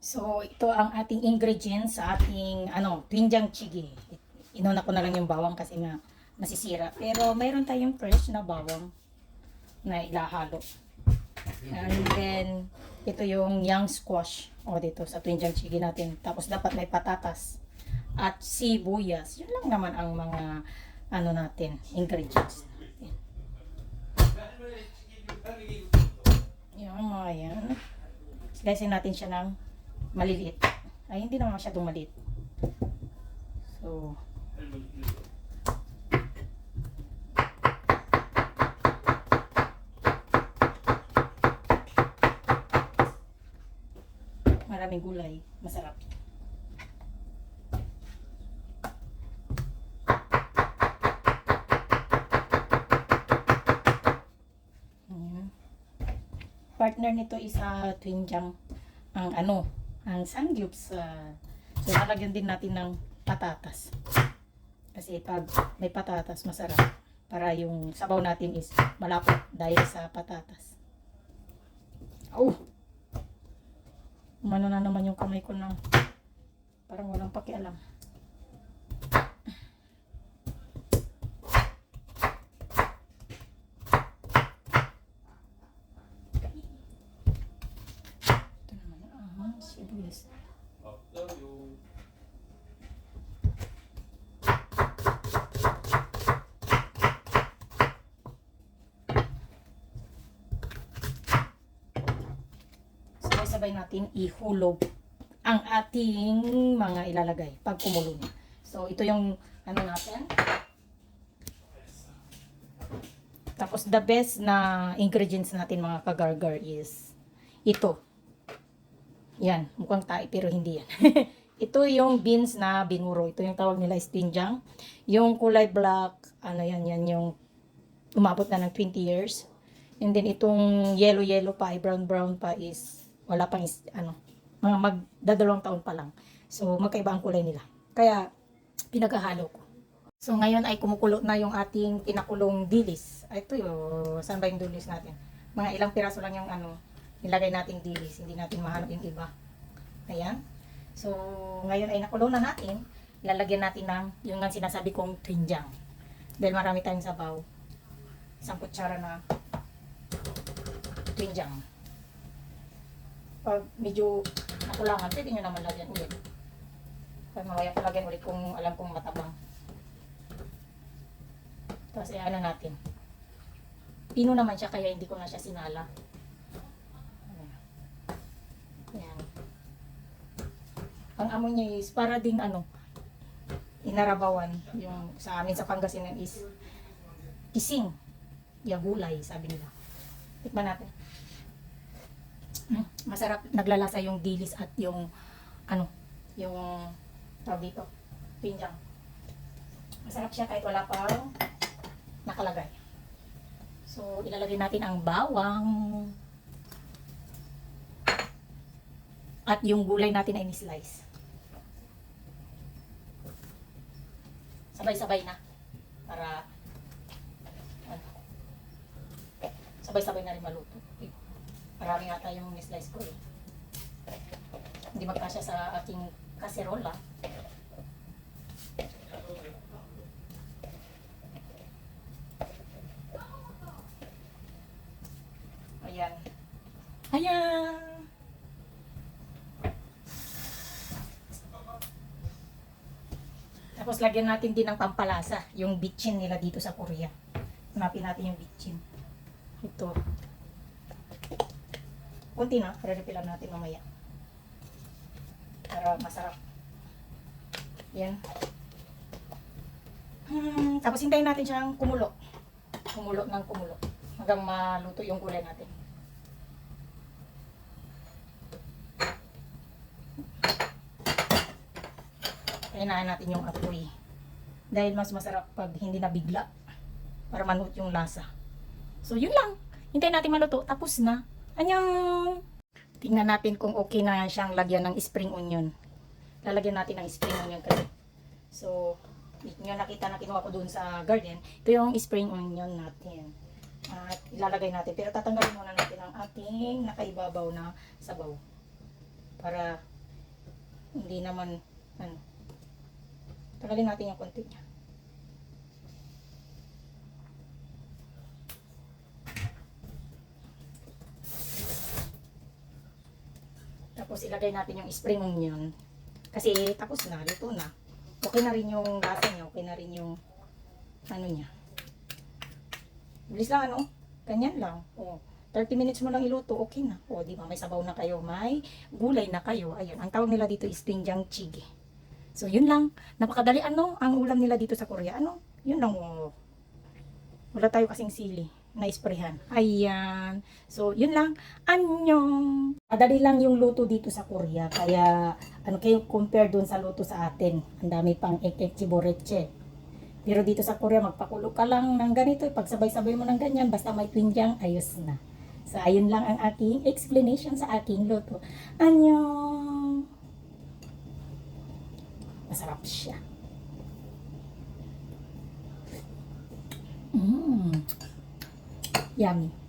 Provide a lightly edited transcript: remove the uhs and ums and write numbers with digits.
So, ito ang ating ingredients sa ating doenjang jjigae. Inuna ko na lang yung bawang kasi nga nasisira. Pero mayroon tayong fresh na bawang na ilahalo. And then, ito yung young squash. O dito sa doenjang jjigae natin. Tapos dapat may patatas at sibuyas. Yun lang naman ang mga natin, ingredients. Yan, mga yan. Slicein natin siya ng maliliit. Ay, hindi naman masyadong maliit. So, maraming gulay. Masarap. Ayan. Partner nito is doenjang ang sangyups. So, lalagyan din natin ng patatas. Kasi pag may patatas, masarap. Para yung sabaw natin is malapot dahil sa patatas. Oh! Umano na naman yung kamay ko na parang walang pakialam. Ito naman ang sibuyas. Sabay natin ihulog ang ating mga ilalagay pag kumulo na. So, ito yung natin. Tapos, the best na ingredients natin mga kagargar is ito. Yan, mukhang tae pero hindi yan. Ito yung beans na binuro. Ito yung tawag nila is doenjang. Yung kulay black, yan yung umabot na ng 20 years. And then, itong yellow pa, brown pa is wala pang mga magdadalawang taon pa lang. So, magkaiba ang kulay nila. Kaya, pinaghahalo ko. So, ngayon ay kumukulo na yung ating pinakulong dilis. Ito yung, saan ba yung dilis natin? Mga ilang piraso lang yung nilagay nating dilis. Hindi natin mahanap yung iba. Ayan. So, ngayon ay nakulo na natin. Ilalagyan natin ng, yung nga sinasabi kong doenjang. Dahil marami tayong sabaw. Isang kutsara na doenjang. Pag medyo nakulangan, pwede nyo naman lagyan ulit. Pag mamaya ko lagyan ulit kung alam kong matabang. Tapos natin. Pino naman siya kaya hindi ko na siya sinala. Ayan. Ang amoy niya is para ding inarabawan. Yung sa amin sa Pangasinan is kising. Yagulay, sabi nila. Tikman natin. Masarap, naglalasa yung dilis at yung yung tawag dito, doenjang. Masarap siya kahit wala pang nakalagay. So, ilalagay natin ang bawang at yung gulay natin ay ni-slice. Sabay-sabay na para sabay-sabay na rin maluto. Marami nga tayong ni-slice ko eh. Hindi magkasya sa aking kaserola. Ayan. Ayan! Tapos lagyan natin din ng pampalasa. Yung bitchin nila dito sa Korea. Hanapin natin yung bitchin. Ito. Kunti na, re-refill natin mamaya. Para masarap. Yan. Tapos hintayin natin siyang kumulo. Kumulo ng kumulo. Hanggang maluto yung gulay natin. Kainahin natin yung apoy. Dahil mas masarap pag hindi na bigla. Para manuot yung lasa. So yun lang. Hintayin natin maluto. Tapos na. Anyang! Tingnan natin kung okay na siyang lagyan ng spring onion. Lalagyan natin ng spring onion kasi. So, nyo nakita na kinuha ko doon sa garden. Ito yung spring onion natin. At ilalagay natin. Pero tatanggalin muna natin ang ating nakaibabaw na sabaw. Para Hindi naman, ano. Tagalin natin yung konti niya. Tapos ilagay natin yung spring onion. Kasi tapos na, luto na. Okay na rin yung lasa niya, okay na rin yung ano niya. Bilis lang ano, ganyan lang. Oh, 30 minutes mo lang iluto, okay na. Oh, di ba may sabaw na kayo, may gulay na kayo. Ayun, ang tawag nila dito is doenjang jjigae. So yun lang, napakadali ano, ang ulam nila dito sa Korea. Ano? Yun lang oh. Wala tayo kasing sili na isprehan. Ayan. So, yun lang. Annyeong. Madali lang yung luto dito sa Korea. Kaya, ano kayo compare dun sa luto sa atin. Ang dami pang ek-ek chiboreche. Pero dito sa Korea, magpakulo ka lang ng ganito. Pagsabay-sabay mo ng ganyan, basta may twinjang, ayos na. So, ayun lang ang aking explanation sa aking luto. Annyeong. Masarap siya. Yummy.